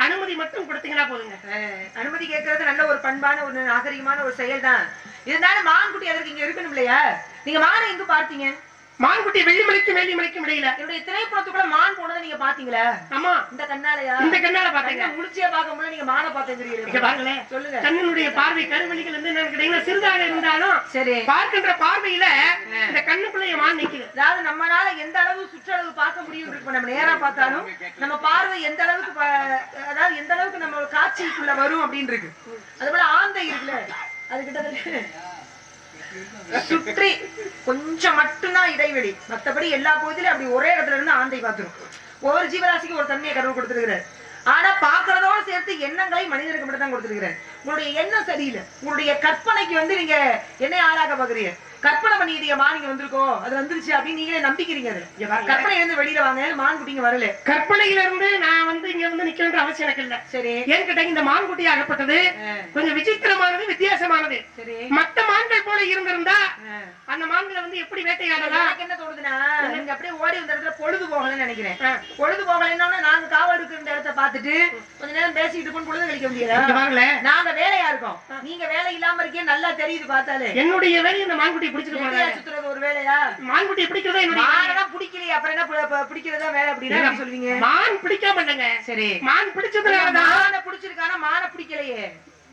அனுமதி மட்டும் கொடுத்தீங்கன்னா போதுங்க. அனுமதி கேட்கறது நல்ல ஒரு பண்பான ஒரு நாகரிகமான ஒரு செயல் தான். இருந்தாலும் மான்குட்டி அதற்கு இங்க இருக்கணும் இல்லையா? நீங்க மானை எங்க பார்த்தீங்க? மான்குட்டி வெள்ளிமலைக்கும் வேலிமலைக்கும் இடையில என்னுடைய திரைப்படத்துக்குள்ள மான் போனதை நீங்க பாத்தீங்களா? ஆமா. இந்த கண்ணாலயா? இந்த கண்ணால பாத்தீங்க. முடிச்சியா பார்க்க முடியல, நீங்க மானை பார்த்தீங்க. இங்க பாருங்களே, சொல்லுங்க. கண்ணினுடைய பார்வை கருவெளிகள் வந்து என்ன கிடையாது, சிறுதாக இருந்தாலும் சரி பார்க்கின்ற பார்வையில இந்த கண்ணுக்குள்ள மான் நிக்குது. அதாவது நம்மளால எந்த அளவு சுற்றளவு பார்க்க முடியும் இருக்கு, நம்ம நேரா பார்த்தாலும் நம்ம பார்வை எந்த அளவுக்கு, அதாவது எந்த அளவுக்கு நம்ம காட்சிக்குள்ள வரும் அப்படின்னு இருக்கு. அதுபோல ஆந்தை இருக்குல்ல, அது கிட்ட சுற்றி கொஞ்சம் மட்டும்தான் இடைவெளி, மற்றபடி எல்லா பகுதியிலும் அப்படி ஒரே இடத்துல இருந்து ஆந்தை பார்த்துரும். ஒவ்வொரு ஜீவராசிக்கும் ஒரு தன்மையை கடவுள் கொடுத்திருக்கிறார். ஆனா பாக்குறதோட சேர்த்து எண்ணங்களை மனிதனுக்கு மட்டும் தான் கொடுத்திருக்கிறார். உங்களுடைய எண்ணம் சரியில்லை, உங்களுடைய கற்பனைக்கு வந்து நீங்க என்ன ஆளாக பாக்குறீங்க, கற்பனை பண்ணிக்கிட்டீங்க மான் இங்க வந்திருக்கோம், அது வந்துருச்சு அப்படின்னு நீங்களே நம்பிக்கிறீங்க. கற்பனை இருந்து வெளியில வாங்க, மான் குட்டிங்க வரல. கற்பனையில இருந்து நான் வந்து இங்க வந்து நிக்கணும்ன்ற அவசியம் எனக்கு இல்ல. சரி, என்கிட்ட இந்த மான் குட்டி ஆகப்பட்டது கொஞ்சம் விசித்திரமானது, வித்தியாசமானது. சரி, மத்த மான்கள் போல இருந்திருந்தா அந்த மான்களை வந்து எப்படி வேட்டையாடலாம்? எனக்கு என்ன தோணுதுன்னா, நீங்க அப்படியே ஓடி வந்த இடத்துல பொழுது போகலன்னு நினைக்கிறேன். பொழுது போகலன்னா நாங்க காவல் இருக்கிற இடத்த பாத்துட்டு கொஞ்ச நேரம் பேசிட்டு பொழுது கழிக்க முடியாது. நாங்க வேலையா இருக்கோம், நீங்க வேலை இல்லாம இருக்கே நல்லா தெரியுது பார்த்தாலே. என்னுடைய வேலை இந்த மான்குட்டி சுத்துறது ஒரு வேலையா? மான்குட்டி பிடிக்கிறதா என்னுடைய மானதான் பிடிக்கலையே, அப்புறம் என்ன பிடிக்கிறதா வேலை அப்படின்னு சொல்லுவீங்க? மான் பிடிக்காம இல்லைங்க. சரி, மான் பிடிச்சதுனாலதான் மானை பிடிச்சிருக்கானா, மானை பிடிக்கலையே.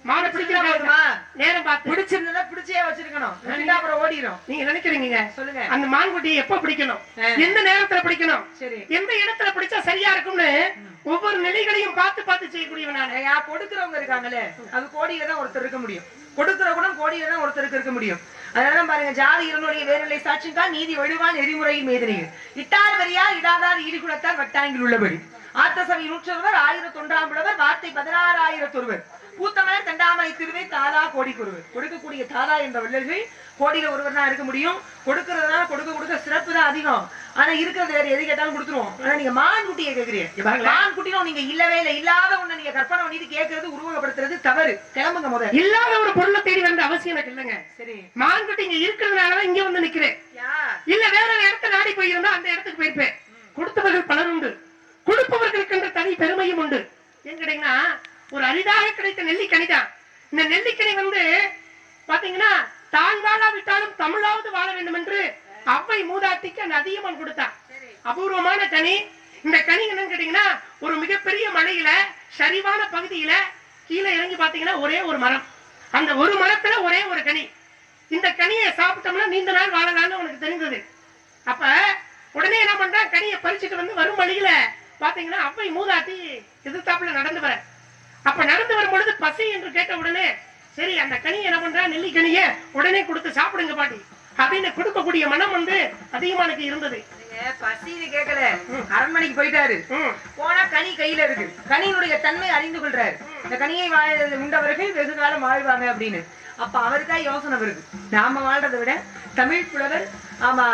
மானை பிடிக்கிறதா நேரம் பார்த்து பிடிச்சிருந்தா பிடிச்சே வச்சிருக்கணும், அப்புறம் ஓடிடும். நீங்க நினைக்கிறீங்க. சொல்லுங்க, அந்த மான்குட்டியை எப்ப பிடிக்கணும், எந்த நேரத்துல பிடிக்கணும், சரி எந்த இடத்துல பிடிச்சா சரியா இருக்கும்னு ஒவ்வொரு நிலைகளையும் பார்த்து பார்த்து செய்யக்கூடியவன் நான். கொடுக்கிறவங்க இருக்காங்களே, அது கோடியில தான் ஒருத்தர் இருக்க முடியும், கொடுக்கிற குணம் கோடியில தான் ஒருத்தருக்கு இருக்க முடியும். அதனால பாருங்க, ஜாதி இருனுடைய வேறுநிலை சாட்சிதான் நீதி வழுவான் நெறிமுறையில் மேதனைகள் இட்டார் வரியா இடாதார் ஈடுகுலத்தார் வட்டாங்கில் உள்ளபடி ஆத்த சபை 100 1001 புலவர் வார்த்தை 16,000 பூத்தமலர் தண்டாமலை திருவை தாதா கோடி ஒருவர். கொடுக்கக்கூடிய தாதா என்ற வள்ளல்கள் கோடியில ஒருவர் தான் இருக்க முடியும். கொடுக்கறதுனால கொடுக்க சிறப்பு தான் அதிகம். ஆனா இருக்கிறது வேற எது கேட்டாலும் கொடுத்துருவோம். ஆனா நீங்க மான் குட்டியை கேக்குறீங்க, மான் குட்டியும் நீங்க இல்லவே இல்லை, இல்லாத ஒண்ணு நீங்க கற்பனை பண்ணிட்டு கேட்கறது உருவகப்படுத்துறது தவறு. கிளம்புங்க முதல்ல. இல்லாத ஒரு பொருளை தேடி வந்த அவசியம் எனக்கு இல்லைங்க. சரி, மான் குட்டி இங்க இருக்கிறதுனாலதான் இங்க வந்து நிக்கிறேன். இல்ல வேற இடத்த நாடி போயிருந்தா அந்த இடத்துக்கு போயிருப்பேன். கொடுத்தவர்கள் பலர் உண்டு, கொடுப்பவர்களுக்கு என்ற தனி பெருமையும் உண்டு. ஏன் கேட்டீங்கன்னா, ஒரு அரிதாக கிடைத்த நெல்லிக்கனிதான். இந்த நெல்லிக்கனி வந்து பாத்தீங்கன்னா, தான் வாழாவிட்டாலும் தமிழாவது வாழ வேண்டும் என்று அவ்வை மூதாட்டிக்கு அந்த அதிகமன் கொடுத்தான். அபூர்வமான கனி. இந்த கனி என்னன்னு கேட்டீங்கன்னா, ஒரு மிகப்பெரிய மலையில சரிவான பகுதியில கீழே இறங்கி பாத்தீங்கன்னா ஒரே ஒரு மரம், அந்த ஒரு மரத்துல ஒரே ஒரு கனி. இந்த கனியை சாப்பிட்டோம்னா நீண்ட நாள் வாழலாம்னு உனக்கு தெரிந்தது. அப்ப உடனே என்ன பண்றான், கனியை பறிச்சுட்டு வந்து வரும் வழியில பாத்தீங்கன்னா அவ்வை மூதாட்டி எதிர்த்தாப்புல நடந்து வர. அப்ப நடந்து வரும் பொழுது பசி என்று கேட்ட உடனே சரி அந்த கனியை என்ன பண்றா, நெல்லிக்கனிய உடனே கொடுத்து சாப்பிடுங்க பாட்டி அப்படின்னு கொடுக்கக்கூடிய மனம் வந்து அதிகமானுக்கு இருந்தது. பசின்னு கேட்கல, அரண்மனைக்கு போயிட்டாரு. போனா கனி கையில இருக்கு, கனியினுடைய தன்மை அறிந்து கொள்றாரு. இந்த கனியை உண்டவர்கள் வெகு காலம் வாழ்வாங்க அப்படின்னு. அப்ப அவருக்கா யோசனை வருது, நாம வாழ்றதை விட தமிழ் புலவர், ஆமா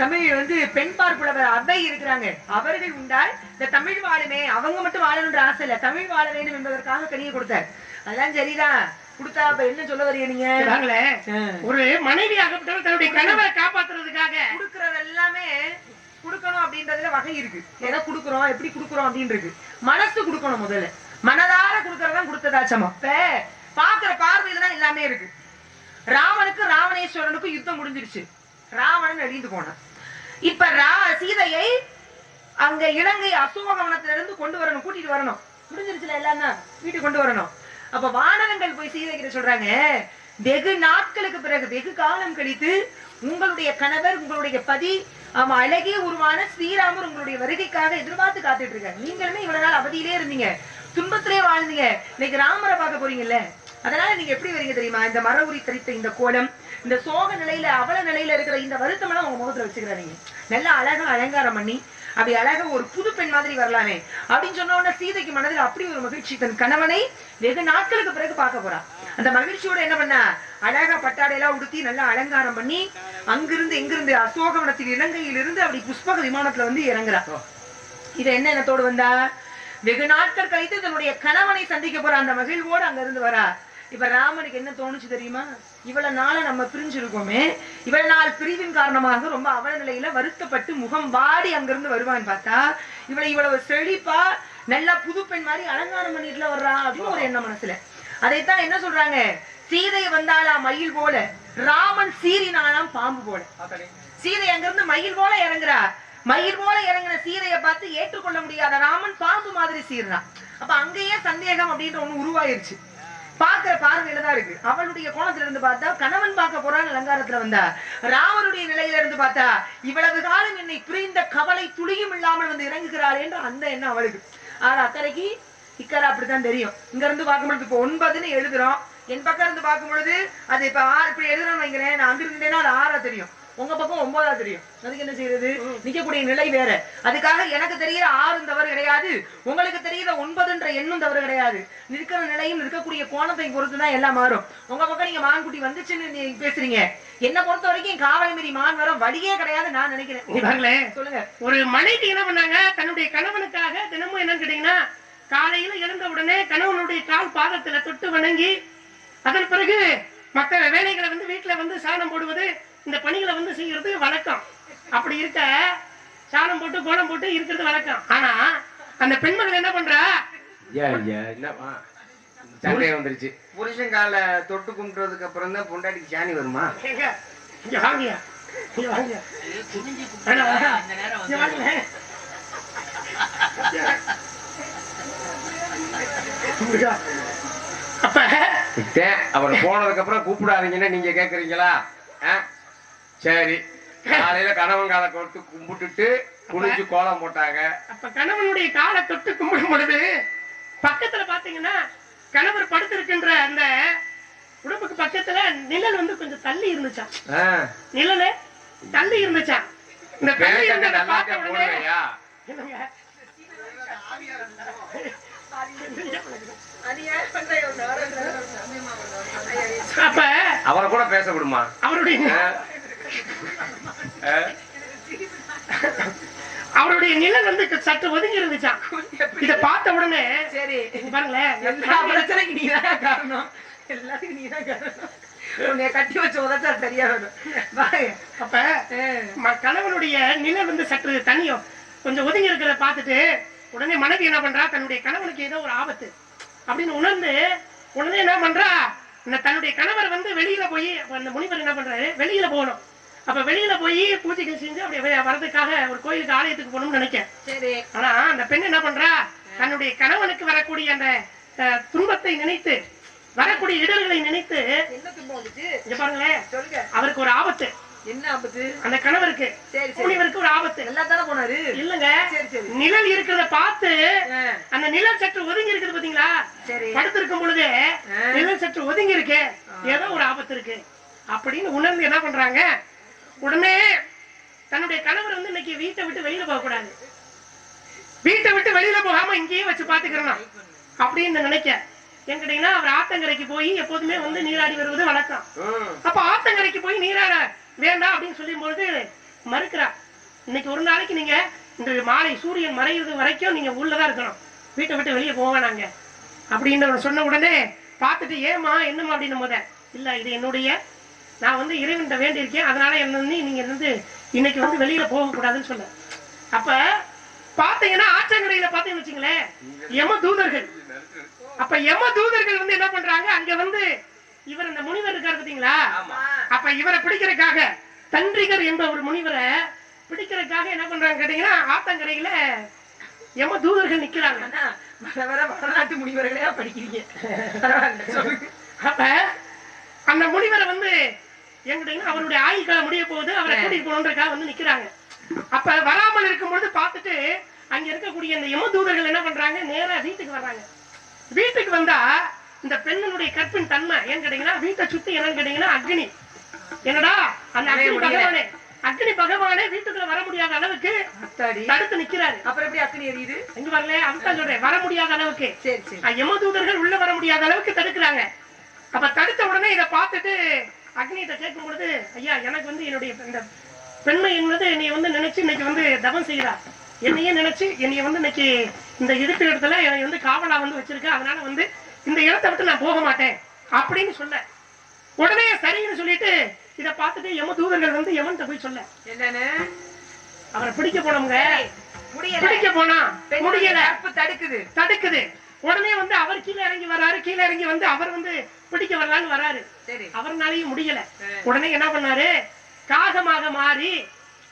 தமிழ் வந்து பெண்பார் புலவர் அவ்வை இருக்கிறாங்க, அவர்கள் உண்டால் இந்த தமிழ் வாழுமே, அவங்க மட்டும் வாழணுன்ற ஆசை இல்ல, தமிழ் வாழ வேண்டும் என்பதற்காக கனியை கொடுத்தார். அதெல்லாம் சரிதான் கொடுத்தா. அப்ப என்ன சொல்ல வரீங்க நீங்க? ஒரு மனைவி ஆகப்பட்டவர் தன்னுடைய கணவரை காப்பாத்துறதுக்காக கொடுக்கறது எல்லாமே கொடுக்கணும் அப்படின்றதுல வகை இருக்கு. எதை கொடுக்குறோம், எப்படி கொடுக்குறோம் அப்படின்னு இருக்கு. மனசு கொடுக்கணும், முதல்ல மனதார கொடுக்கறதான் கொடுத்ததாச்சமா. இப்ப பாக்குற பார்வையில தான் எல்லாமே இருக்கு. ராவனுக்கு ராவணேஸ்வரனுக்கு யுத்தம் முடிஞ்சிருச்சு, ராவணன் அழிந்து போனான். இப்ப சீதையை அங்க இலங்கை அசோகவனத்துல இருந்து கொண்டு வரணும், கூட்டிட்டு வரணும். முடிஞ்சிருச்சுல, எல்லாம் வீட்டுக்கு கொண்டு வரணும். அப்ப வானரங்கள் போய் சீதை கிட்ட சொல்றாங்க, வெகு நாட்களுக்கு பிறகு, வெகு காலம் கழித்து உங்களுடைய கணவர், உங்களுடைய பதி, ஆமா அழகிய உருவான ஸ்ரீராமர் உங்களுடைய வருகைக்காக எதிர்பார்த்து காத்துட்டு இருக்காங்க. நீங்களுமே இவ்வளவு நாள் அவதியிலே இருந்தீங்க, துன்பத்திலே வாழ்ந்தீங்க, இன்னைக்கு ராமரை பார்க்க போறீங்கல்ல, அதனால நீங்க எப்படி வரீங்க தெரியுமா? இந்த மர உரி தரித்த இந்த கோலம், இந்த சோக நிலையில அவல நிலையில இருக்கிற இந்த வருத்தம் எல்லாம் உங்க முகத்துல வச்சுக்கிறாங்க. நல்லா அழகா அலங்காரம் பண்ணி அப்படி அழகா ஒரு புது பெண் மாதிரி வரலாமே அப்படின்னு சொன்ன உடனே சீதைக்கு மனதில் அப்படி ஒரு மகிழ்ச்சி. தன் கணவனை வெகு நாட்களுக்கு பிறகு பார்க்க போறா. அந்த மகிழ்ச்சியோட என்ன பண்ணா, அழகா பட்டாடையெல்லாம் உடுத்தி நல்லா அலங்காரம் பண்ணி அங்கிருந்து எங்கிருந்து அசோகவனத்தில் இலங்கையில் இருந்து அப்படி புஷ்பக விமானத்துல வந்து இறங்குறா. இதை என்ன எண்ணத்தோடு வந்தா, வெகு நாட்கள் கழித்து தன்னுடைய கணவனை சந்திக்க போற அந்த மகிழ்வோடு அங்க இருந்து வரா. இப்ப ராமனுக்கு என்ன தோணுச்சு தெரியுமா? இவ்வளவு நாள நம்ம பிரிஞ்சிருக்கோமே, இவ்வளவு நாள் பிரிவின் காரணமாக ரொம்ப அவல நிலையில வருத்தப்பட்டு முகம் வாடி அங்கிருந்து வருவான்னு பார்த்தா, இவ்வளவு செழிப்பா நல்லா புது பெண் மாதிரி அலங்காரம் பண்ணிட்டுல வர்றா அப்படின்னு ஒரு எண்ணம் மனசுல. அதைத்தான் என்ன சொல்றாங்க, சீதை வந்தாளா மயில் போல, ராமன் சீறினாலாம் பாம்பு போல. சீதை அங்கிருந்து மயில் போல இறங்குறா. மயில் போல இறங்கின சீதையை பார்த்து ஏற்றுக்கொள்ள முடியாத ராமன் பாம்பு மாதிரி சீர்றான். அப்ப அங்கேயே சந்தேகம் அப்படின்ற ஒண்ணு உருவாயிருச்சு. பாக்குற பார்வையில தான் இருக்கு. அவளுடைய கோணத்துல இருந்து பார்த்தா கணவன் பார்க்க போறான்னு அலங்காரத்துல வந்தா, ராமனுடைய நிலையில இருந்து பார்த்தா இவ்வளவு காலம் என்னை பிரிந்த கவலை துளியும் இல்லாமல் வந்து இறங்குகிறாள் என்று அந்த எண்ணம் அவளுக்கு. ஆனா அக்கறைக்கு இக்கரை அப்படித்தான் தெரியும். இங்க இருந்து பார்க்கும்பொழுது இப்ப 9ன்னு எழுதுறோம், என் பக்கம் இருந்து பார்க்கும் பொழுது அது இப்ப 6 இப்படி எழுதுறோம்னு வைக்கிறேன், நான் அங்க இருந்தேன்னா அது 6ஆ தெரியும், உங்க பக்கம் 9ஆ தெரியும். அதுக்கு என்ன செய்யறது? நிக்கக்கூடிய நிலை வேற. அதுக்காக எனக்கு தெரிகிற 6 தவறு கிடையாது, உங்களுக்கு தெரிகிற 9ன்ற எண்ணும் தவறு கிடையாது. நிற்கிற நிலையும் இருக்கக்கூடிய கோணத்தை பொறுத்துதான் எல்லாம் மாறும். உங்க பக்கம் நீங்க மான்குட்டி வந்துச்சுன்னு நீங்க பேசுறீங்க, என்ன பொறுத்த வரைக்கும் காவல் மீறி மான் வர வழியே கிடையாது நான் நினைக்கிறேன். சொல்லுங்க. ஒரு மனைவி என்ன பண்ணாங்க, தன்னுடைய கணவனுக்காக தினமும் என்னன்னு கேட்டீங்கன்னா, காலையில எழுந்த உடனே கணவனுடைய கால் பாதத்துல தொட்டு வணங்கி, அதன் பிறகு மற்ற வேலைகளை வந்து வீட்டுல வந்து சாணம் போடுவது, இந்த பணிகளை வந்து செய்யறது வழக்கம். அப்படி இருக்க சாணம் போட்டு கோலம் போட்டு இருக்கிறது வழக்கம். ஆனா அந்த பெண்மகள் என்ன பண்றா, சண்டை வந்துருச்சு. புருஷன் கால தொட்டு கும்பிட்டதுக்கு அப்புறம் தான் பொண்டாட்டிக்கு சாணி வருமா? அப்ப அவர் போனதுக்கு அப்புறம் கூப்பிடாதீங்கன்னா நீங்க கேக்குறீங்களா? சரி, காலையில கணவன் காலை கொடுத்து கும்பிட்டுட்டு குளிச்சு கோலம் போட்டாங்க. அப்ப கணவனுடைய காலை தொட்டு கும்பிடும் பொழுது பக்கத்துல பாத்தீங்கன்னா கணவர் படுத்திருக்கின்ற அந்த உடம்புக்கு பக்கத்துல நிழல் வந்து கொஞ்சம் தள்ளி இருந்துச்சான். நிழல் தள்ளி இருந்துச்சான். இந்த தள்ளி இருந்தத பார்த்த உடனே அப்ப அவரை கூட பேச விடுமா? அவருடைய நிலை வந்து சற்று ஒதுங்கி இருந்துச்சான். இத பார்த்த உடனே சரி பாருங்களேன், எல்லா பிரச்சனைக்கு நீதான் காரணம், எல்லாத்துக்கும் நீதான் காரணம், உன்னை கட்டி வச்ச உதச்சா சரியா வரும். அப்ப கணவனுடைய நிலை வந்து சற்று தனியும் கொஞ்சம் ஒதுங்கி இருக்கிறத பார்த்துட்டு உடனே மனைவி என்ன பண்றா, தன்னுடைய கணவனுக்கு ஏதோ ஒரு ஆபத்து அப்படின்னு உணர்ந்து உடனே என்ன பண்றா, தன்னுடைய கணவர் வந்து வெளியில போய், அந்த முனிவர் என்ன பண்றாரு, வெளியில போகணும். அப்ப வெளியில போய் பூஜைகள் செஞ்சு அப்படியே வரதுக்காக ஒரு கோயிலுக்கு ஆலயத்துக்கு போகணும்னு நினைக்கிறேன். ஆனா அந்த பெண் என்ன பண்றா, தன்னுடைய கணவனுக்கு வரக்கூடிய அந்த துன்பத்தை நினைத்து, வரக்கூடிய இடர்களை நினைத்து, இங்க பாருங்களேன், அவருக்கு ஒரு ஆபத்து. என்ன ஆபத்து? அந்த கணவருக்கு முனிவருக்கு ஒரு ஆபத்து. எல்லாம் தானே போனாரு இல்லங்க, நிழல் இருக்கிறத பார்த்து அந்த நிழல் சற்று ஒதுங்கி இருக்குது பாத்தீங்களா, படுத்திருக்கும் பொழுது நிழல் சற்று ஒதுங்கி இருக்கு, ஏதோ ஒரு ஆபத்து இருக்கு அப்படின்னு உணர்ந்து என்ன பண்றாங்க, உடனே தன்னுடைய கணவர் வந்து இன்னைக்கு வீட்டை விட்டு வெளியில போக கூடாது, வீட்டை விட்டு வெளியில போகாம இங்கேயே வச்சு பாத்துக்கிறோம் அப்படின்னு நினைக்க. ஏன் கேட்டீங்கன்னா, அவர் ஆத்தங்கரைக்கு போய் எப்போதுமே வந்து நீராடி வருவது வழக்கம். அப்ப ஆத்தங்கரைக்கு போய் நீராட வேண்டாம் அப்படின்னு சொல்லும் பொழுது மறுக்கிறா. இன்னைக்கு ஒரு நாளைக்கு நீங்க இந்த மாலை சூரியன் மறைகிறது வரைக்கும் நீங்க உள்ளதான் இருக்கணும், வீட்டை விட்டு வெளியே போவானாங்க அப்படின்னு சொன்ன உடனே பார்த்துட்டு, ஏமா என்னமா அப்படின்னு போத, இல்ல இது என்னுடைய, நான் வந்து இறைவன்கிட்ட வேண்டி இருக்கேன், அதனால என்ன நீங்க வந்து இன்னைக்கு வந்து வெளியில போக கூடாதுன்னு சொன்ன. அப்ப பாத்தீங்கன்னா ஆற்றங்கரையில பாத்தீங்கன்னு வச்சுங்களேன், யம தூதர்கள். அப்ப யம தூதர்கள் வந்து என்ன பண்றாங்க, அங்க வந்து இவர் அந்த முனிவர் இருக்காரு பாத்தீங்களா, அப்ப இவரை பிடிக்கிறதுக்காக, தன்றிகர் என்ற ஒரு முனிவரை பிடிக்கிறதுக்காக என்ன பண்றாங்க கேட்டீங்கன்னா, ஆத்தங்கரையில யம தூதர்கள் நிக்கிறாங்க. வர வரலாற்று முனிவர்களையா படிக்கிறீங்க. பரவாயில்ல, சொல்லுங்க. அப்ப அந்த முனிவரை வந்து எங்கிட்டீங்கன்னா அவருடைய ஆயுள் காலம் முடிய போகுது, அவரை கூட்டிட்டு போகணுன்றக்காக வந்து நிக்கிறாங்க. அப்ப வராமல் இருக்கும்பொழுது பார்த்துட்டு அங்க இருக்கக்கூடிய அந்த யமதூதர்கள் என்ன பண்றாங்க, நேரா வீட்டுக்கு வர்றாங்க. வீட்டுக்கு வந்தா இந்த பெண்ணினுடைய கற்பின் தன்மை ஏன்னு கேட்டீங்கன்னா வீட்டை சுத்தி என்னன்னு கேட்டீங்கன்னா அக்னி. என்னடா அந்த அக்னி பகவானே வீட்டுக்குள்ள வர முடியாத அளவுக்கு தடுத்து நிக்கிறாரு. அப்புறம் எப்படி அக்னி எரியுது? எங்க வரல, அதுதான் சொல்றேன், வர முடியாத அளவுக்கு. சரி சரி. யமதூதர்கள் உள்ள வர முடியாத அளவுக்கு தடுக்கிறாங்க. அப்ப தடுத்த உடனே இதை பார்த்துட்டு அக்னிகிட்ட கேட்கும் பொழுது, ஐயா எனக்கு வந்து என்னுடைய இந்த பெண்மை என்பது என்னை வந்து நினைச்சு இன்னைக்கு வந்து தவம் செய்கிறா, என்னையே நினைச்சு என்னைய வந்து இன்னைக்கு இந்த இருக்கிற இடத்துல என்னை வந்து காவலா வந்து வச்சிருக்க, அதனால வந்து இந்த இடத்தை விட்டு நான் போக மாட்டேன் அப்படின்னு சொல்ல உடனே சரின்னு சொல்லிட்டு இதை பார்த்துட்டு யமதூதர்கள் வந்து யமன்கிட்ட போய் சொல்ல என்னன்னு அவரை பிடிக்க போனவங்க பிடிக்க போனா முடியல, தடுக்குது. உடனே வந்து அவர் கீழே இறங்கி வர்றாரு, கீழே இறங்கி வந்து அவர் வந்து பிடிக்க வரலான்னு வர்றாரு, அவர்னாலையும் முடியல. உடனே என்ன பண்ணாரு, காகமாக மாறி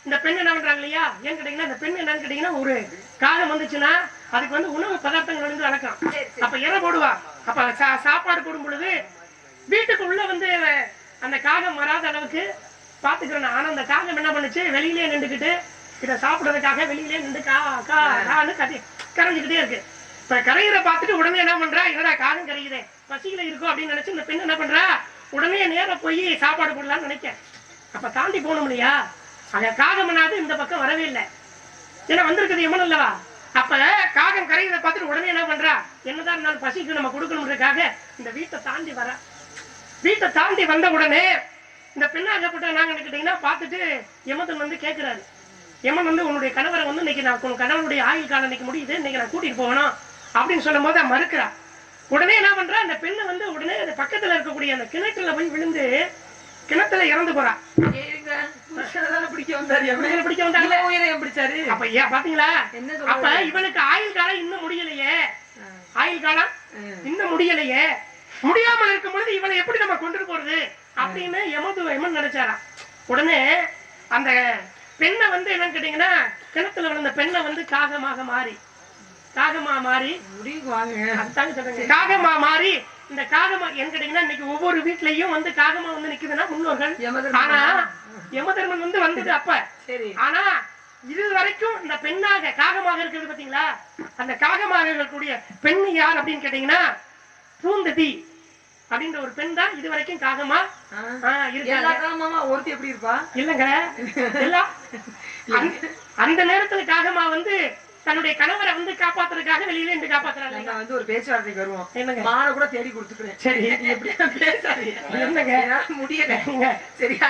இந்த பெண் என்ன பண்றாங்க இல்லையா, ஏன்னு கேட்டீங்கன்னா இந்த பெண் என்னன்னு கேட்டீங்கன்னா ஒரு காகம் வந்துச்சுன்னா அதுக்கு வந்து உணவு பதார்த்தங்கள் வந்து வளர்க்கலாம். அப்ப இறை போடுவா, அப்ப சாப்பாடு போடும் பொழுது வீட்டுக்கு உள்ள வந்து அந்த காகம் வராத அளவுக்கு பாத்துக்கிறேன். ஆனா அந்த காகம் என்ன பண்ணுச்சு, வெளியிலேயே நின்றுக்கிட்டு இதை சாப்பிடுறதுக்காக வெளியிலேயே நின்று கான்னு கட்டி கரைஞ்சுக்கிட்டே இருக்கு. இப்ப கரையிற பார்த்துட்டு உடனே என்ன பண்றா, என்னடா காகம் கரையுதே, பசியில இருக்கும் அப்படின்னு நினைச்சு இந்த பெண் என்ன பண்றா, உடனே நேர போய் சாப்பாடு போடலாம்னு நினைக்க. அப்ப தாண்டி போகணும் இல்லையா, அங்க காகம்னாது இந்த பக்கம் வரவே இல்லை, ஏன்னா வந்திருக்குது யமன் அல்லவா. அப்ப காகம் கரையிறத பார்த்துட்டு உடனே என்ன பண்றா, என்னதான் இருந்தாலும் பசிக்கு நம்ம கொடுக்கணுன்றதுக்காக இந்த வீட்டை தாண்டி வர. வீட்டை தாண்டி வந்த உடனே இந்த பெண்ணாகப்பட்ட நாங்க கேட்டீங்கன்னா பார்த்துட்டு யமதன் வந்து கேட்கிறாரு, யமன் வந்து உன்னுடைய கணவரை வந்து இன்னைக்கு நான் உன் கணவனுடைய ஆயுள் காலம் இன்னைக்கு முடியுது, இன்னைக்கு நான் கூட்டிட்டு போகணும் அப்படின்னு சொல்லும் போது மறுக்கிறா. உடனே என்ன பண்றா, அந்த பெண்ணை வந்து உடனே அந்த பக்கத்துல இருக்கக்கூடிய அந்த கிணற்றுல போய் விழுந்து கிணத்துல இறந்து போறா. அப்ப இவனுக்கு ஆயுள் காலம் இன்னும் முடியலையே, ஆயுள் காலம் இன்னும் முடியலையே, முடியாமல் இருக்கும் பொழுது இவனை எப்படி நம்ம கொண்டு போறது அப்படின்னு யமன் நினைச்சாராம். உடனே அந்த பெண்ணை வந்து என்னன்னு கேட்டீங்கன்னா கிணத்துல விழுந்த பெண்ணை வந்து காகமா மாறி காகமா மாறி இந்த காகமா என்ன கேட்டீங்கன்னா இன்னைக்கு ஒவ்வொரு வீட்லயும் வந்து காகமா வந்து நிக்குதுன்னா முன்னோர்கள். ஆனா யமதர்மன் வந்து வந்தது அப்ப. ஆனா இது வரைக்கும் இந்த பெண்ணாக காகமாக இருக்கிறது பாத்தீங்களா, அந்த காகமாக இருக்கக்கூடிய பெண் யார் அப்படின்னு கேட்டீங்கன்னா பூந்ததி அப்படின்ற ஒரு பெண் தான் இது வரைக்கும் காகமா ஒருத்தி எப்படி இருப்பா இல்லங்க. அந்த நேரத்துல காகமா வந்து தன்னுடைய கணவரை வந்து காப்பாத்துறதுக்காக வெளியில இருந்து காப்பாத்துறாங்க. வந்து ஒரு பேச்சுவார்த்தைக்கு வருவோம், என்னங்க மான கூட தேடி கொடுத்துக்கிறேன். சரி எப்படி பேசாதீங்க, முடியல சரியா.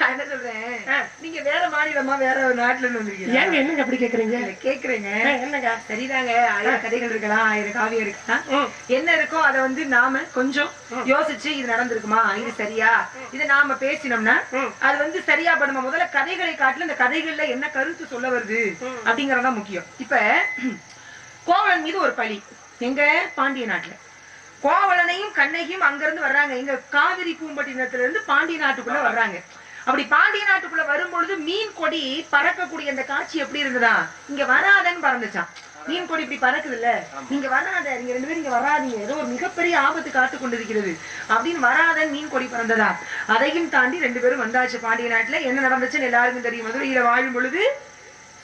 என்ன சொல்றேன், நீங்க வேற மாநிலமா வேற ஒரு நாட்டுல இருந்து வந்திருக்கீங்க, ஏங்க என்னங்க அப்படி கேக்குறீங்க? கேக்குறேங்க என்னங்க. சரிதாங்க, 1000 கதைகள் இருக்கலாம், 1000 காவியம் இருக்கலாம், என்ன இருக்கோ அதை வந்து நாம கொஞ்சம் யோசிச்சு இது நடந்திருக்குமா, இது சரியா, இதை நாம பேசினோம்னா அது வந்து சரியா பண்ணுமா. முதல்ல கதைகளை காட்டுல இந்த கதைகள்ல என்ன கருத்து சொல்ல வருது அப்படிங்கறதான் முக்கியம். இப்ப கோவலன் மீது ஒரு பழி, எங்க பாண்டிய நாட்டுல கோவலனையும் கண்ணகியும் அங்கிருந்து வர்றாங்க, எங்க காவிரி பூம்பட்டினத்துல இருந்து பாண்டிய நாட்டுக்குள்ள வர்றாங்க. அப்படி பாண்டிய நாட்டுக்குள்ள வரும்பொழுது மீன் கொடி பறக்கக்கூடிய அந்த காட்சி எப்படி இருக்குதா, இங்க வராதன்னு பறந்துச்சான். மீன் கொடி இப்படி பறக்குது இல்ல, நீங்க வராத, நீங்க 2 பேரும் இங்க வராதீங்க, ஏதோ ஒரு மிகப்பெரிய ஆபத்து காத்து கொண்டிருக்கிறது அப்படின்னு வராதன் மீன் கொடி பறந்ததா. அதையும் தாண்டி 2 பேரும் வந்தாச்சு பாண்டிய நாட்டுல. என்ன நடந்துச்சுன்னு எல்லாருக்கும் தெரியும். மதுரையில வாழும் பொழுது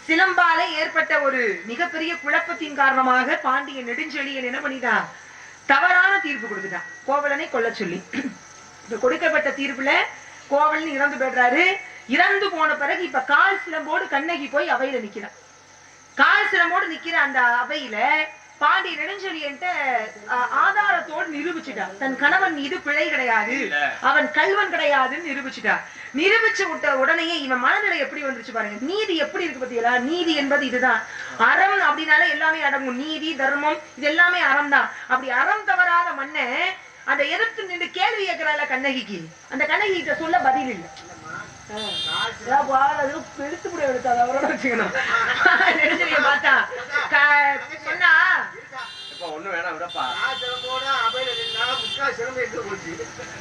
சிலம்பால ஏற்பட்ட ஒரு மிகப்பெரிய குழப்பத்தின் காரணமாக பாண்டிய நெடுஞ்செழியன் என்ன பண்ணிட்டான், தவறான தீர்ப்பு கொடுத்துட்டான், கோவலனை கொல்ல சொல்லி. கொடுக்கப்பட்ட தீர்ப்புல கோவலன் இறந்து போயிடுறாரு. இறந்து போன பிறகு இப்ப கால் சிலம்போடு கண்ணகி போய் அவையில நிக்கிறான். கால் சிலம்போடு நிக்கிற அந்த அவையில பாண்டிய நெடுஞ்செழியன் ஆதாரத்தோடு நிரூபிச்சுட்டான், தன் கணவன் மீது பிழை கிடையாது, அவன் கல்வன் கிடையாதுன்னு நிரூபிச்சுட்டான். நிரூபிச்சு விட்ட உடனே இவன் மனநிலை எப்படி வந்துருச்சு பாருங்க. நீதி எப்படி இருக்கு பத்தியா, நீதி என்பது இதுதான். அறம் அப்படின்னாலே எல்லாமே அடங்கும், நீதி தர்மம் இது எல்லாமே அறம் தான். அப்படி அறம் தவறாத மண்ண அந்த எதிர்த்து நின்று கேள்வி கேட்கிறாள் கண்ணகிக்கு. அந்த கண்ணகி கிட்ட சொல்ல பதில் இல்லை.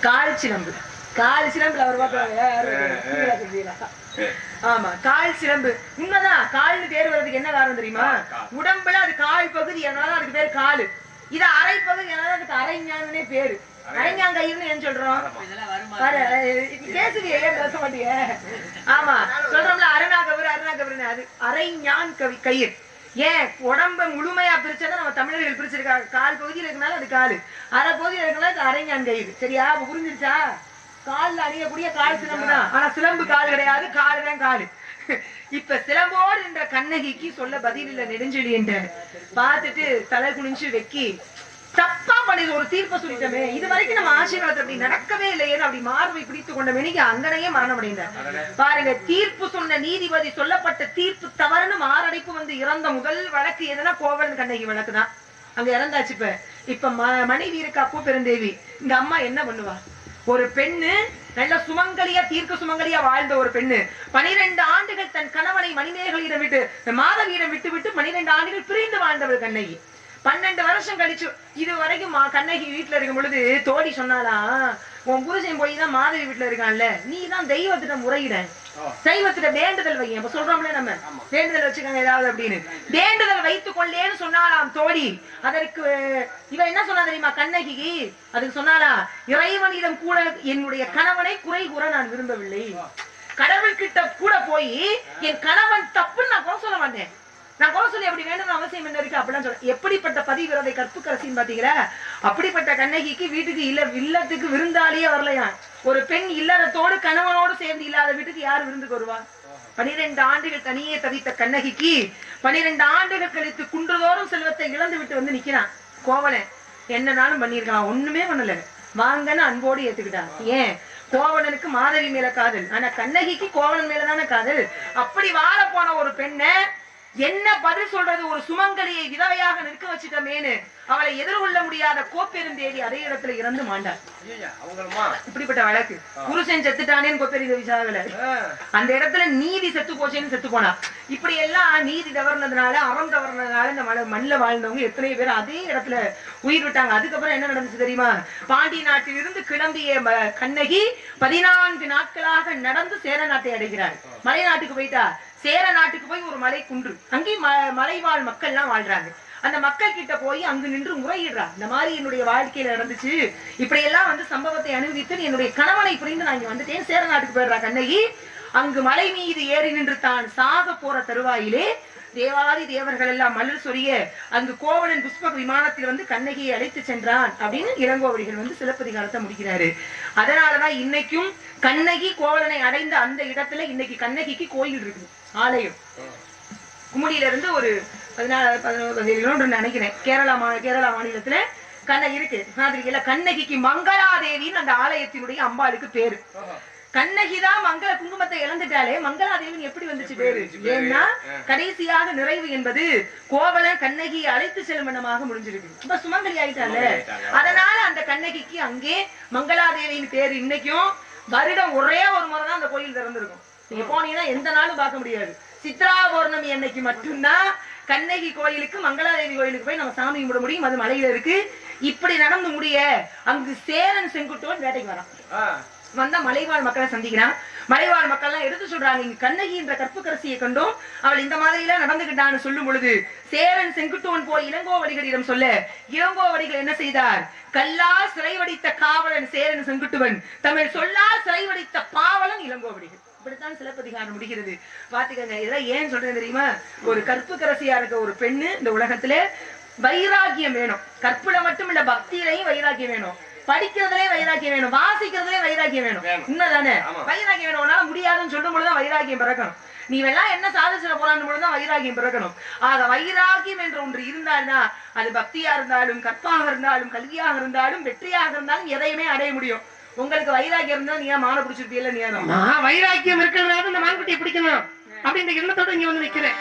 கால் சிலம்பு கால் சிலம்புல அவர் பாக்குறாங்க. ஆமா, கால் சிலம்பு உண்மைதான். கால்னு பேர் வர்றதுக்கு என்ன காரணம் தெரியுமா? உடம்புல அது கால் பகுதி, அதனால அதுக்கு பேர் காலு. இது அரை பகுதி, அதனால அதுக்கு அரைஞானே பேரு. அரைஞாங்கயிறுன்னு ஏன் சொல்றோம்? பேசுவியே, ஏன் பேச மாட்டீங்க? ஆமா, சொல்றோம்ல அருணாகவர் அருணாகவர்னு. அது அரைஞான் கயிறு. ஏன் உடம்ப முழுமையா பிரிச்சதை நம்ம தமிழர்கள் பிரிச்சிருக்காங்க. கால் பகுதியில் இருக்கனால அது காலு, அரை பகுதியில் இருக்கனால அது அரைஞான் கயிறு. சரியா, புரிஞ்சிருச்சா? கால்ல அணியக்கூடிய கால் சிலம்பு தான், ஆனா சிலம்பு கால் கிடையாது, காலு தான் காலு. இப்ப சிலம்போடு என்ற கண்ணகிக்கு சொல்ல பதில் இல்ல நெடுஞ்செழி என்ற பார்த்துட்டு தலை குனிஞ்சு வெக்கி தப்பா பண்ணி ஒரு தீர்ப்பை சொல்லிட்டோமே, இது வரைக்கும் நம்ம ஆசீர்வாதம் அப்படி நடக்கவே இல்லையே அப்படி மார்பை பிடித்து கொண்ட மேனிக்கு அங்கனையே மரணம் அடைந்தார். பாருங்க, தீர்ப்பு சொன்ன நீதிபதி சொல்லப்பட்ட தீர்ப்பு தவறுன்னு மாரடைப்பு வந்து இறந்த முதல் வழக்கு எதுனா கோவலன் கண்ணகி வழக்கு தான். அங்க இறந்தாச்சு. இப்ப மனைவி இருக்கா பூப்பெருந்தேவி. இந்த அம்மா என்ன பண்ணுவா? ஒரு பெண்ணு நல்ல சுமங்கலியா, தீர்க்க சுமங்கலியா வாழ்ந்த ஒரு பெண்ணு 12 ஆண்டுகள் தன் கணவனை மணிமேகலையிடம் விட்டு, மாதவியிடம் விட்டு விட்டு 12 ஆண்டுகள் பிரிந்து வாழ்ந்தவள் கண்ணகி. 12 வருஷம் கழிச்சு இது வரைக்கும் கண்ணகி வீட்டுல இருக்கும் பொழுது தோழி சொன்னாலா, உன் புருஷன் போய் தான் மாதவி வீட்டுல இருக்கான்ல, நீ தான் தெய்வத்திட்ட முறையிட, தெய்வத்திட்ட வேண்டுதல் வை. அப்ப சொல்றோம்ல நம்ம, வேண்டுதல் வச்சுக்காங்க ஏதாவது அப்படின்னு, வேண்டுதல் வைத்துக் கொள்ளேன்னு சொன்னாலாம் தோழி. அதற்கு இவ என்ன சொன்னா தெரியுமா கண்ணகி? அதுக்கு சொன்னாலா, இறைவனிடம் கூட என்னுடைய கணவனை குறை கூற நான் விரும்பவில்லை. கடவுள் கிட்ட கூட போய் என் கணவன் தப்புன்னு நான் குறை சொல்ல மாட்டேன், நான் குறை சொல்லி அப்படி வேணும் அவசியம் என்ன இருக்கு அப்படிலாம் சொல்ல. எப்படிப்பட்ட பதிவிரதை கற்புக்கரசின்னு பாத்தீங்களா? அப்படிப்பட்ட கண்ணகிக்கு வீட்டுக்கு இல்லத்துக்கு விருந்தாளியே வரலையா. ஒரு பெண் இல்லறத்தோடு கணவனோடு சேர்ந்து இல்லாத வீட்டுக்கு யார் விருந்துக்கு வருவா? 12 ஆண்டுகள் தனியே தவித்த கண்ணகிக்கு 12 ஆண்டுகள் கழித்து குன்றுதோறும் செல்வத்தை இழந்து விட்டு வந்து நிக்கிறான் கோவலன். என்னனாலும் பண்ணிருக்கான், ஒண்ணுமே பண்ணல, வாங்கன்னு அன்போடு ஏத்துக்கிட்டான். ஏன்? கோவலனுக்கு மாதவி மேல காதல், ஆனா கண்ணகிக்கு கோவலன் மேலதான காதல். அப்படி வாழ போன ஒரு பெண்ணை என்ன பதில் சொல்றது? ஒரு சுமங்கலியை விதவையாக நிற்க வச்சுட்டமேனு அவளை எதிர்கொள்ள முடியாத கோப்பெருந்தேவி அதே இடத்துல இறந்து மாண்டார். இப்படிப்பட்ட வழக்கு. புருஷன் செத்துட்டானேன்னு கோப்பெருந்தேவி சாகல, அந்த இடத்துல நீதி செத்து போச்சேன்னு செத்து போனா. இப்படி எல்லாம் நீதி தவறுனதுனால, அறம் தவறுனதுனால இந்த மண்ணில் வாழ்ந்தவங்க எத்தனை பேர் அதே இடத்துல உயிர் விட்டாங்க. அதுக்கப்புறம் என்ன நடந்துச்சு தெரியுமா? பாண்டி நாட்டில் இருந்து கிளம்பிய கண்ணகி 14 நாட்களாக நடந்து சேர நாட்டை அடைகிறார். மலை நாட்டுக்கு போயிட்டா. சேர நாட்டுக்கு போய் ஒரு மலை குன்று, அங்கேயும் மலைவாழ் மக்கள் எல்லாம் வாழ்றாங்க. அந்த மக்கள் கிட்ட போய் அங்கு நின்று முறையிடுறா, இந்த மாதிரி என்னுடைய வாழ்க்கையில நடந்துச்சு, இப்படி எல்லாம் வந்து சம்பவத்தை அனுபவித்து என்னுடைய கணவனை புரிந்து நான் இங்க வந்துட்டேன். சேர நாட்டுக்கு போயிடுறா கண்ணகி. அங்கு மலை மீது ஏறி நின்று தான் சாக போற தருவாயிலே தேவாதி தேவர்கள் எல்லாம் மலர் சொரிய அங்கு கோவலன் புஷ்பக விமானத்தில் வந்து கண்ணகியை அழைத்து சென்றான் அப்படின்னு இளங்கோவடிகள் வந்து சிலப்பதிகாரத்தை முடிக்கிறாரு. அதனாலதான் இன்னைக்கும் கண்ணகி கோவலனை அடைந்த அந்த இடத்துல இன்னைக்கு கண்ணகிக்கு கோயில் இருக்குது, ஆலயம். குமுடியில இருந்து ஒரு 14-15 கிலோமீட்டர் நினைக்கிறேன், கேரளா மாநிலத்துல கண்ணகி இருக்கு. மாதிரில கண்ணகிக்கு மங்களாதேவின்னு அந்த ஆலயத்தினுடைய அம்பாளுக்கு பேரு. கண்ணகிதான் மங்கள குங்குமத்தை இழந்துட்டாலே மங்களாதேவி எப்படி வந்துச்சு பேரு? ஏன்னா கடைசியாக நிறைவு என்பது கோவலன் கண்ணகியை அழைத்து செல்லும் எண்ணமாக முடிஞ்சிருக்கு. இப்ப சுமங்கலி ஆயிட்டால, அதனால அந்த கண்ணகிக்கு அங்கே மங்களாதேவியின் பேரு. இன்னைக்கும் வருடம் ஒரே ஒரு முறை தான் அந்த கோயில் திறந்திருக்கும். நீங்க போனீங்கன்னா எந்த நாளும் பார்க்க முடியாது. சித்ரா பௌர்ணமி அன்னைக்கு மட்டும்தான் கண்ணகி கோயிலுக்கு மங்களாதேவி கோயிலுக்கு போய் நம்ம சாமி கும்பிட முடியும். அது மலையில இருக்கு. இப்படி நடந்து முடிய அங்கு சேரன் செங்குட்டுவன் வேட்டைக்கு வரான். வந்தா மலைவாழ் மக்களை சந்திக்கிறான். மலைவாழ் மக்கள் எல்லாம் எடுத்து சொல்றாங்க, இங்க கண்ணகி என்ற கற்புக்கரசியை கண்டோம், அவள் இந்த மாதிரி எல்லாம் நடந்துகிட்டான்னு சொல்லும் பொழுது சேரன் செங்குட்டுவன் போய் இளங்கோவடிகளிடம் சொல்ல, இளங்கோவடிகள் என்ன செய்தார்? கல்லா சிறைவடித்த காவலன் சேரன் செங்குட்டுவன், தமிழ் சொல்லா சிறைவடித்த பாவலன் இளங்கோவடிகள். இப்படித்தான் சிலப்பதிகாரம் முடிகிறது. பாத்துக்கங்க, இதெல்லாம் ஏன் சொல்றேன் தெரியுமா? ஒரு கற்புக்கரசியா இருக்க ஒரு பெண்ணு இந்த உலகத்துல வைராக்கியம் வேணும். கற்புல மட்டும் இல்ல, பக்தியிலையும் வைராக்கியம் வேணும், படிக்கிறதுலயே வைராக்கியம் வேணும், வாசிக்கிறதுலயே வைராக்கியம் வேணும். உண்மைதானே? வைராக்கியம் வேணும். உன்னால முடியாதுன்னு சொல்லும் பொழுதுதான் வைராக்கியம் பிறக்கணும். நீ எல்லாம் என்ன சாதிச்சிட போறான்னு பொழுதுதான் வைராக்கியம் பிறக்கணும். ஆக வைராக்கியம் என்ற ஒன்று இருந்தால்னா அது பக்தியா இருந்தாலும், கற்பாக இருந்தாலும், கல்வியாக இருந்தாலும், வெற்றியாக இருந்தாலும் எதையுமே அடைய முடியும். உங்களுக்கு வைராக்கியம் இருந்தா நீ மான பிடிச்சிருப்பீல்ல? நீ வைராக்கியம் இருக்கிறதுனால இந்த மான்குட்டியை பிடிக்கணும் அப்படின்ற எண்ணத்தோட இங்க வந்து நிக்கிறேன்.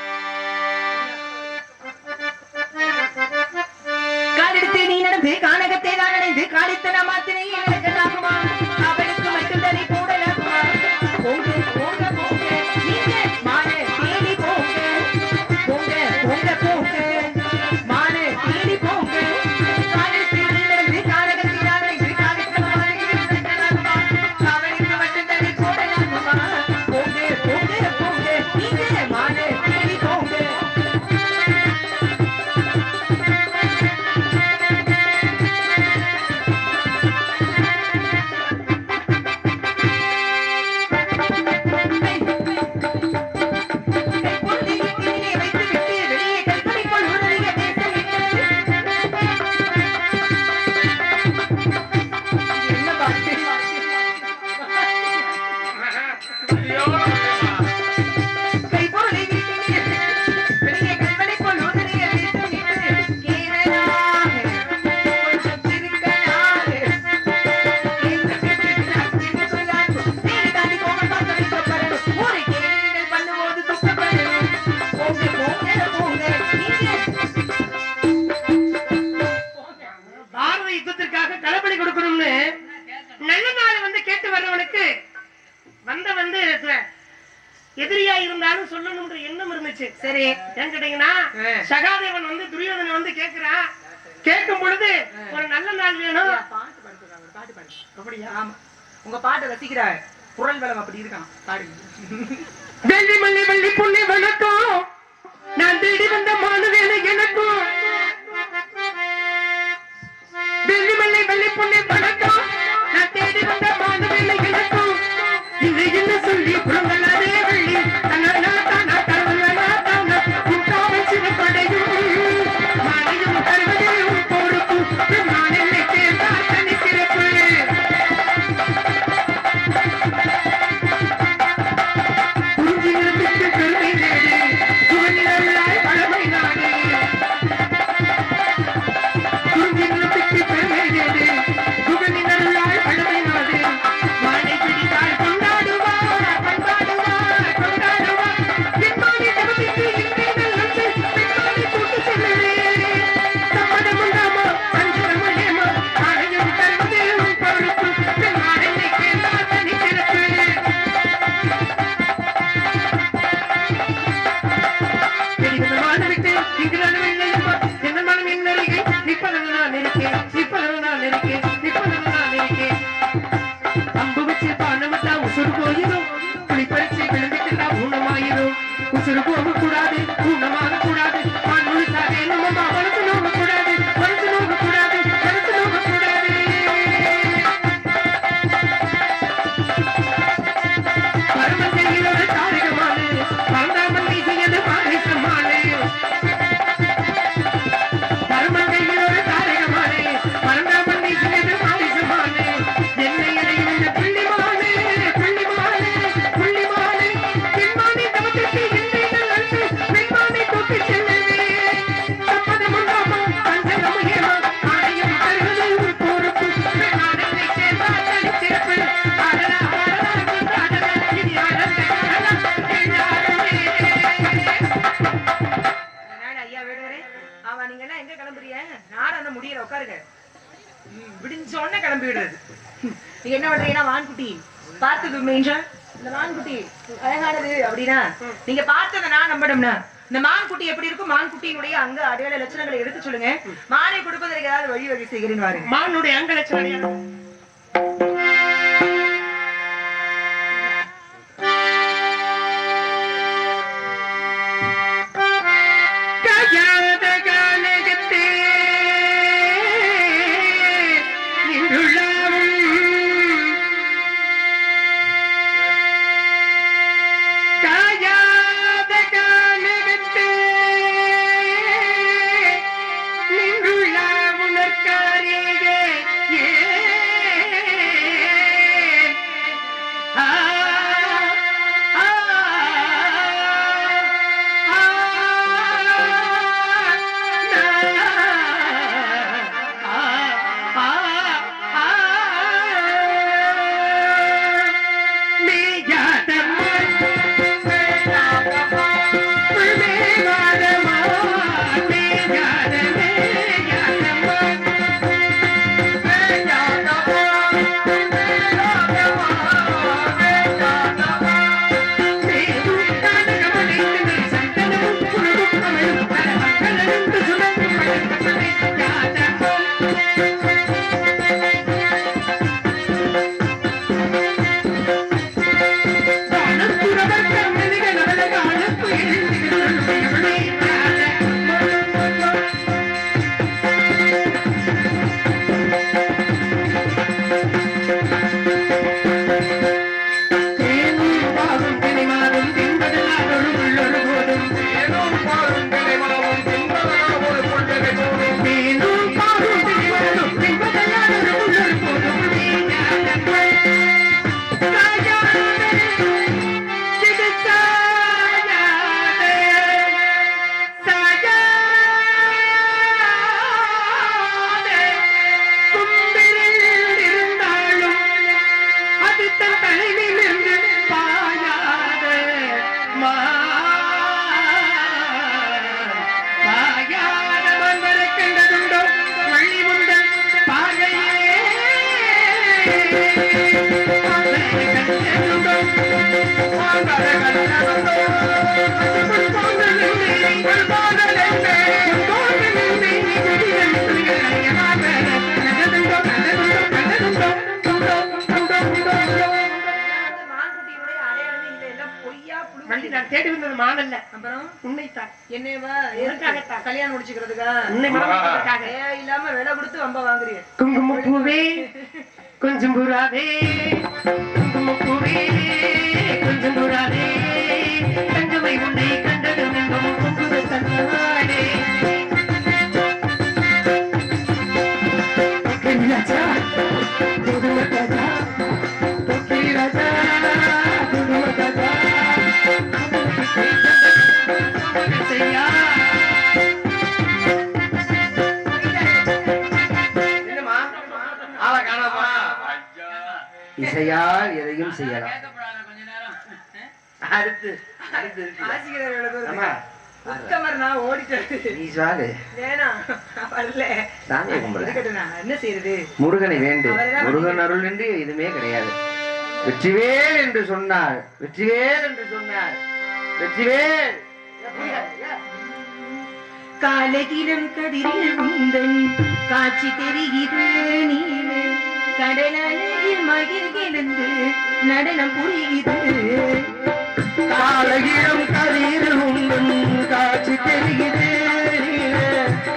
காலெடுத்து நீ நடந்து கானகத்தை தான் அடைந்து காலித்தன மாத்திரை எனக்குமா அவளுக்கு மட்டும் தனி கூடலாகுமா? போங்க போங்க போங்க, நீங்க மான தேடி போங்க, போங்க போங்க போங்க, மான தேடி போங்க. காலெடுத்து நீ நடந்து கானகத்தை தான் அடைந்து காலித்தன மாத்திரை எனக்குமா அவளுக்கு வந்துருச்சு. சரி ஏன் கேட்டீங்கன்னா சகாதேவன் வந்து துரியோதனை வந்து கேக்குறான். கேட்கும் பொழுது ஒரு நல்ல நாள் வேணும். பாட்டு பாடுறாங்க, பாட்டு பாடு. அப்படியா? ஆமா, உங்க பாட்டை ரசிக்கிறார். குரல் வளம் அப்படி இருக்கான். பாடுங்க. வெள்ளி மல்லி வெள்ளி புள்ளி வணக்கம், நான் தேடி வந்த மானுவேலை எனக்கும். வெள்ளி மல்லி வெள்ளி புள்ளி வணக்கம், நான் தேடி வந்த மானுவேலை எனக்கும். இது என்ன சொல்லி புறங்களாதே வெள்ளி தன்னா தானா தருவலா தானா உண்டாமல் சிறுபடையும் மாலையும் தருவதையும் பொறுக்கும் நான் என்னை தேர்ந்தா தனி சிறப்பு. குறிஞ்சிகளுக்கு பெருமை நேடு புகழிலாய் பழமை நாடு. குறிஞ்சிகளுக்கு பெருமை நேடு புகழிலாய் பழமை நாடு. மாலை பிடித்தால் கொண்டாடுவார் கொண்டாடுவார் கொண்டாடுவார். என்மானி தவத்திற்கு இன்றே நல்லது பெண்மானி கூட்டு செல்லவே சம்மதம் உண்டாமா சஞ்சலம் ஏமா ஆணையம் தருவது உன் பொறுப்பு பெண்மான் என்னை கேட்டால் தனி சிறப்பு. விட்டு இங்கு நடுவில்லையம்மா என்ன மனம் என் அருகே நிற்பதற்கு நான் இருக்கேன் நிற்பதற்கு நான் இருக்கேன் நிற்பதற்கு நான் இருக்கேன். அம்பு வச்சு பானமட்டா உசுறு போயிடும் புளி பறிச்சு விழுந்துட்டா ஊனமாயிரும். உசுறு போக கூடாது ஊனமாக கூடாது பான் முழுசாவே நம்ம மனசு நோக கூடாது மனசு நோக கூடாது மனசு நோக கூடாது. பரமன் கையில் ஒரு தாரகமானு பரந்தாமன் செய்யது பாரிசமானு. பரமன் கையில் ஒரு தாரகமானு பரந்தாமன் செய்யது பாரிசமானு. என்னை இடையில புள்ளிமானு புள்ளிமானு புள்ளிமானு பெண்மானி தவத்திற்கு இன்றைய நல்கு பெண்மானை தூக்கி செல்லவே சம்மதம் உண்டாமா சஞ்சலம் ஏமா ஆணையம் தருவது ஒரு பொறுப்பு பெண்ணான் என்னை சேர்ந்தால் தனி சிறப்பு. ஆடலா ஆடலா கொண்டாடலா இனி ஆடத்தை காணலாம் எல்லாருமே. அதனால ஐயா வேடுவரே, ஆமா நீங்க எல்லாம் எங்க கிளம்புறீங்க? நாடகம் முடியல, உட்காருங்க. விடிஞ்ச உடனே கிளம்பி விடுறது. நீங்க என்ன பண்றீங்கன்னா, வான்குட்டி பார்த்தது மேஞ்சா இந்த மான்குட்டி அழகானது அப்படின்னா நீங்க பார்த்ததை நான் நம்பணும்னா இந்த மான்குட்டி எப்படி இருக்கும்? மான்குட்டியினுடைய அங்க அடையாள லட்சணங்களை எடுத்து சொல்லுங்க. மானை கொடுப்பதற்கு ஏதாவது வழி வகை செய்கிறேன்னு வாருங்க. மானுடைய அங்க லட்சணம் கஜாத கானகத்தே நின்றுள்ளாவும் காயாத கானகத்தே நின்றுள்ள உணர்காரியே ஏ வள்ளி நான் தேடி வந்தது மானல்ல, அப்புறம் உன்னைத்தான். என்னவா உனக்காகத்தான். கல்யாணம் முடிச்சுக்கிறதுக்கா? உன்னை மணமுடிப்பதற்காக. இல்லாம விலை கொடுத்து வம்ப வாங்குறீங்க. குங்குமப்பூவே கொஞ்சம் புறாவே, குங்குமப்பூவே கொஞ்சம் புறாவே, தங்கமை உன்னை கண்டதும் எங்கும் பொங்குது தன்னாடே. ராஜா புதும ராஜா, பொக்கி ராஜா புதும ராஜா, செய்யா என்னம்மா ஆளை காணாமா? இசையால் எதையும் செய்யலாம். அடுத்து அடுத்து இருக்கு. ஆசிரியர்களுக்கு ஆமா, உத்தமர் நான் ஓடிட்டேன். நீ சாகு வேணாம் வரல. சாமியை கும்பிட. இருக்கட்டும், நான் என்ன செய்யறது? முருகனை வேண்டு. முருகன் அருள் என்று எதுவுமே கிடையாது. வெற்றிவேல் என்று சொன்னார், வெற்றிவேல் என்று சொன்னார், வெற்றிவேல். காலகிரம் கதிரில் உந்தன் காட்சி தெரிகிறது நீலே, கடலழகில் மகிழ்கிழந்து நடனம் புரிகிறது. காலகிரம் கதிரில் உந்தன் காட்சி தெரிகிறது,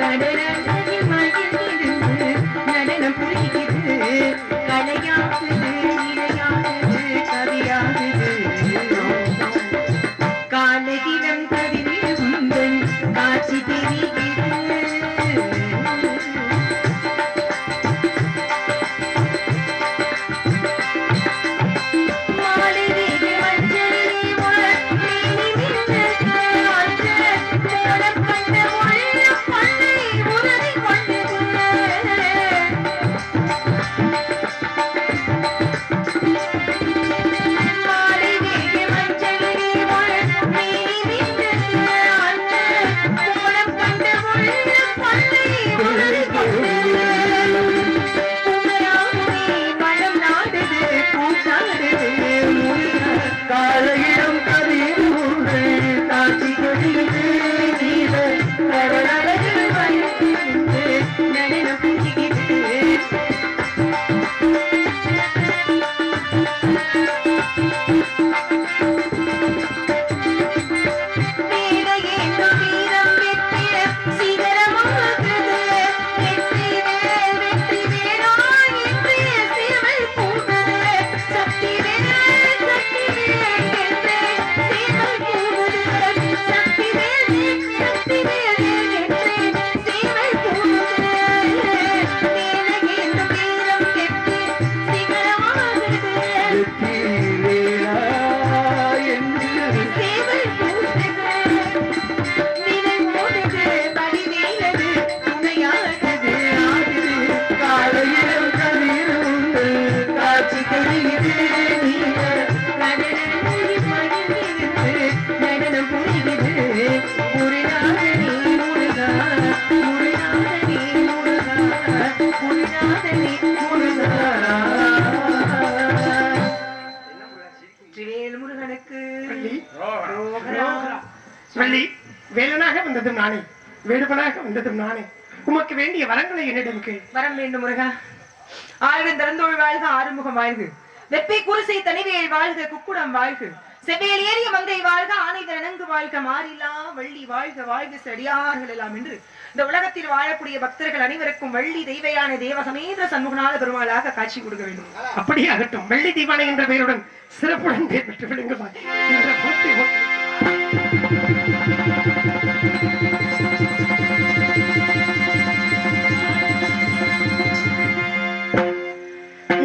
கடலழகில் மகிழ்கிழந்து நடனம் புரிகிறது. கலையாகுது இலையாகுது கவியாகுது. காலகிரம் கதிரில் உந்தன் காட்சி தெரிகிறது. காலகிரம் கதிரில் உந்தன் காட்சி தெரிகிறது, கடலழகில் மகிழ்கிழந்து நடனம் புரிகிறது. வீரேந்தும் வீரம் வெற்றிட சிகரமாகுது. வெற்றி வேல் வெற்றி வேலாய் இன்றைய சேவல் பூகுது. சக்தி வேல் சக்தி வேல் என்றே சேவல் பூகுது. சக்தி வேல் சக்தி வேல் என்றே சேவல் பூகுது. வீரேந்தும் வீரம் வெற்றி சிகரமாகுது. வெற்றிவேலா என்று சேவல் பூகுது. நிழல் போடுது பரிவேலது துணையாகுது ஆடுது. காலகிரம் கதிரில் உந்தன் காட்சி தெரிகிறது, கடலழகில் மகிழ்கிழந்து நடனம் புரிகிறது. முருகாதனே முருகா, முருகாதனே முருகா, முருகாதனே முருகா. வெற்றிவேல் முருகனுக்கு ரோகரா. வள்ளி, வேலனாக வந்ததும் நானே, வேடுவனாக வந்ததும் நானே. உமக்கு வேண்டிய வரங்களை என்னிடம் கேள். வரம் வேண்டும் முருகா. ஆயிரம் திறந்தோள் வாழ்க, ஆறுமுகம் வாழ்க. வெப்பை குருசை தனிவேல் வாழ்க, குக்குடம் வாழ்க. செவ்வேல் ஏறிய மங்கை வாழ்க, ஆனைதர் அணங்கு வாழ்க. மாறிலா வள்ளி வாழ்க, வாழ்க செடியார்கள் எல்லாம் என்று இந்த உலகத்தில் வாழக்கூடிய பக்தர்கள் அனைவருக்கும் வள்ளி தெய்வயான தேவ சமேத சண்முகநாத பெருமாளாக காட்சி கொடுக்க வேண்டும். அப்படியே ஆகட்டும். வெள்ளி தீவானை என்ற பெயருடன் சிறப்புடன் பேர் பெற்று விடுங்கம்மா என்ற பூர்த்தி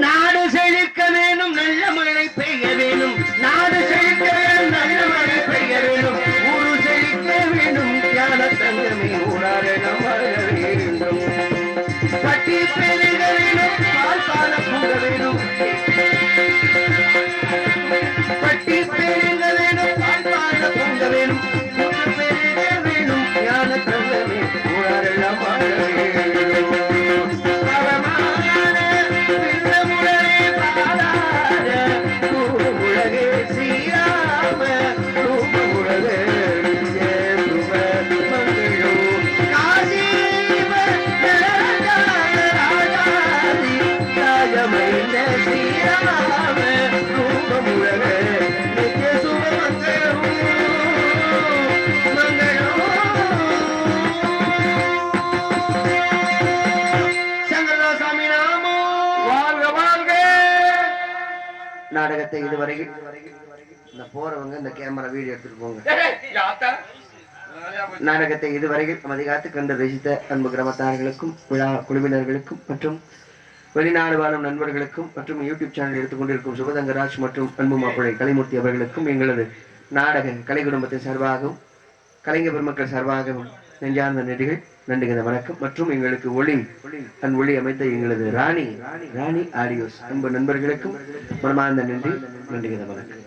நாடு செழிக்க வேணும், நல்ல மழை பெய்ய வேணும். நாடு செழிக்க வேணும், நல்ல மழை பெய்ய வேணும். ஊரு செழிக்க வேணும், ஞான தங்கமே ஊராறு நம்ம வேண்டும். பட்டி பெருக வேணும், பால் பால பூங்க வேணும். பட்டி பெருக வேணும், பால் பால பூங்க வேணும். ஊரு பெருக வேணும், ஞான தங்கமே ஊராரெல்லாம் வாழ வேண்டும். பரமான பின்னமுடனே பாடாத உலகே சீரா நாடகத்தை இதுவரையில் இந்த போறவங்க இந்த கேமரா வீடியோ எடுத்துட்டு போங்க. நாடகத்தை இதுவரையில் மதிகாத்து கண்டு ரசித்த அன்பு கிராமத்தார்களுக்கும் விழா குழுவினர்களுக்கும் மற்றும் வெளிநாடு வாழும் நண்பர்களுக்கும் மற்றும் யூடியூப் சேனல் எடுத்துக்கொண்டிருக்கும் சுபதங்கராஜ் மற்றும் அன்பு மாப்பிள்ளை கலைமூர்த்தி அவர்களுக்கும் எங்களது நாடக கலை குடும்பத்தின் சார்பாகவும் கலைஞர் பெருமக்கள் சார்பாகவும் நெஞ்சார்ந்த நன்றிகள், நன்றிகிற வணக்கம். மற்றும் எங்களுக்கு ஒளி அமைத்த எங்களது ராணி ஆடியோஸ் அன்பு நண்பர்களுக்கும் மனமார்ந்த நன்றி, நன்றிகிற வணக்கம்.